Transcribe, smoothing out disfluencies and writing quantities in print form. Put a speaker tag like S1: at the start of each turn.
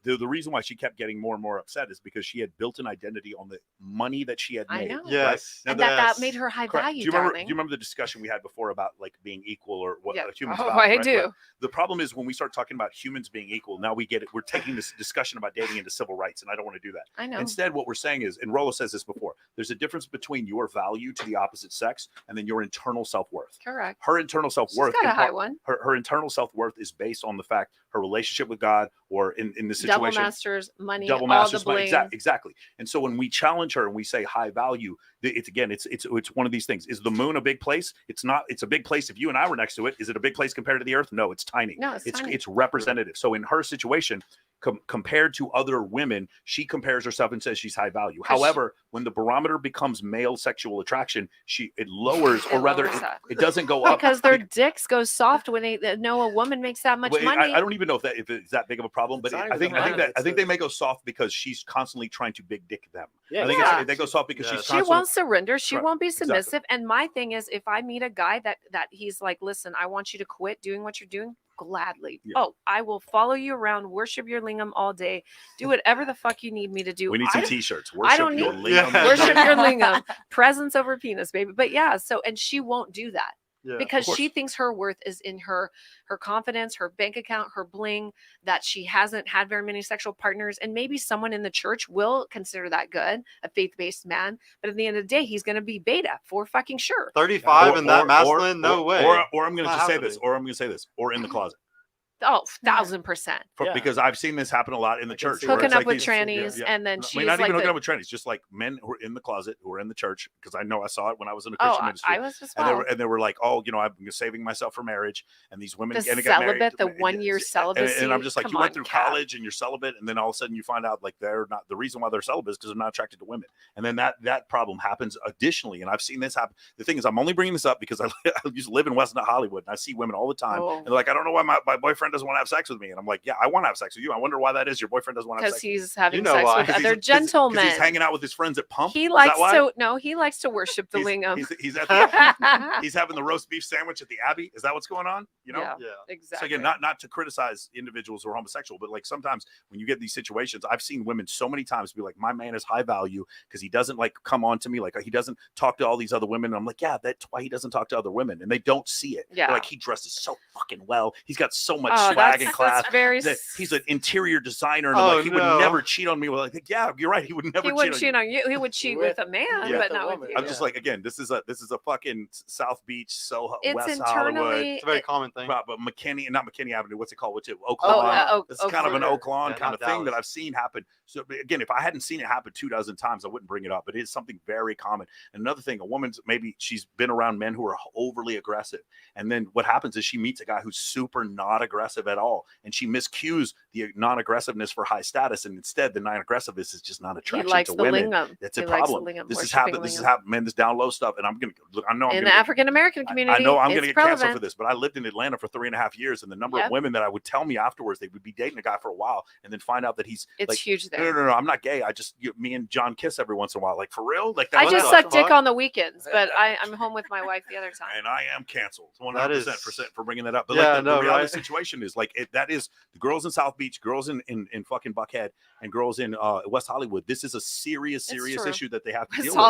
S1: the reason why she kept getting more and more upset is because she had built an identity on the money that she had made.
S2: I know.
S3: Yes.
S2: Right? And that made her high value,
S1: do you
S2: darling.
S1: remember the discussion we had before about like being equal or what humans
S2: Oh,
S1: value,
S2: I
S1: right?
S2: do.
S1: But the problem is when we start talking about humans being equal, now we get it. We're taking this discussion about dating into civil rights, and I don't want to do that.
S2: I know.
S1: Instead, what we're saying is, and Rollo says this before, there's a difference between your value to the opposite sex and then your internal self-worth.
S2: Correct.
S1: Her internal self-worth.
S2: She's got a high one.
S1: Her internal self-worth is based on the fact her relationship with God, or in this situation,
S2: double masters money,
S1: double
S2: all
S1: masters
S2: the bling.
S1: money. Exactly. And so when we challenge her and we say high value, it's one of these things. Is the moon a big place? It's not. It's a big place if you and I were next to it. Is it a big place compared to the earth? No, it's tiny.
S2: No, it's tiny.
S1: It's representative. So in her situation, compared to other women, she compares herself and says she's high value. However, when the barometer becomes male sexual attraction, it lowers, or rather, it doesn't go up
S2: because their dicks go soft when they know a woman makes that much money.
S1: I don't even know if it's that big of a problem, but I think they may go soft because she's constantly trying to big dick them.
S3: Yeah,
S1: I think they go soft because
S2: she won't surrender. She won't be submissive.
S1: Exactly.
S2: And my thing is, if I meet a guy that he's like, listen, I want you to quit doing what you're doing. Gladly.
S1: Yeah.
S2: Oh, I will follow you around, worship your lingam all day, do whatever the fuck you need me to do.
S1: We need some t-shirts.
S2: I don't
S1: your
S2: need
S1: lingam.
S2: worship your lingam. Presence over penis, baby. But yeah, so and she won't do that.
S3: Yeah,
S2: because she thinks her worth is in her confidence, her bank account, her bling, that she hasn't had very many sexual partners. And maybe someone in the church will consider that good, a faith-based man. But at the end of the day, he's going to be beta for fucking sure.
S3: 35 and that masculine, no way.
S1: Or I'm going to just say this, or in the closet.
S2: Oh, 1,000%.
S1: Because I've seen this happen a lot in the church.
S2: Hooking up with trannies, and then she's
S1: not
S2: like
S1: even hooking up with trannies, just like men who are in the closet, who are in the church, because I know I saw it when I was in a Christian ministry.
S2: I was as well.
S1: And they were like, oh, I'm saving myself for marriage, and these women
S2: the
S1: get married.
S2: The 1 year celibacy.
S1: And I'm just like, you went through college and you're celibate, and then all of a sudden you find out like they're not, the reason why they're celibate is because they're not attracted to women. And then that problem happens additionally, and I've seen this happen. The thing is, I'm only bringing this up because I used to live in West Hollywood, and I see women all the time, and they're like, I don't know why my boyfriend doesn't want to have sex with me. And I'm like, yeah, I want to have sex with you. I wonder why that is. Your boyfriend doesn't want to have sex.
S2: Because he's having sex with other gentlemen.
S1: He's hanging out with his friends at Pump.
S2: He likes to worship the lingam.
S1: He's having the roast beef sandwich at the Abbey. Is that what's going on?
S2: Yeah, exactly.
S1: So again, not to criticize individuals who are homosexual, but like sometimes when you get these situations, I've seen women so many times be like, my man is high value because he doesn't like come on to me, like he doesn't talk to all these other women. And I'm like, yeah, that's why he doesn't talk to other women, and they don't see it.
S2: Yeah,
S1: like he dresses so fucking well. He's got so much swag and class. He's an interior designer, and he would never cheat on me. Well, I think, yeah, you're right. He would never cheat on you.
S2: He would cheat with a man, but not with you.
S1: I'm just like, again, this is a fucking South Beach, Soho, West
S2: internally,
S1: Hollywood.
S3: It's a very common thing.
S1: But not McKinney Avenue. What's it called? Oak Lawn. It's kind of an Oak Lawn kind of thing that I've seen happen. So again, if I hadn't seen it happen 24 times, I wouldn't bring it up. But it is something very common. And another thing, a woman's maybe she's been around men who are overly aggressive, and then what happens is she meets a guy who's super not aggressive at all, and she miscues the non-aggressiveness for high status, and instead the non-aggressiveness is just not attraction to women. That's a problem. This has happened. This has happened, man. This down low stuff, and I'm gonna look. I know I'm
S2: in the African American community.
S1: I know I'm gonna get canceled for this, but I lived in Atlanta for 3.5 years, and the number of women that I would tell me afterwards they would be dating a guy for a while, and then find out that he's
S2: huge there.
S1: No, I'm not gay. I just me and John kiss every once in a while, like for real. Like
S2: I just suck dick on the weekends, but I'm home with my wife the other time.
S1: And I am canceled 100% for bringing that up. But
S3: the
S1: reality situation is that is the girls in South Beach, girls in fucking Buckhead, and girls in West Hollywood. This is a serious issue that they have to deal with.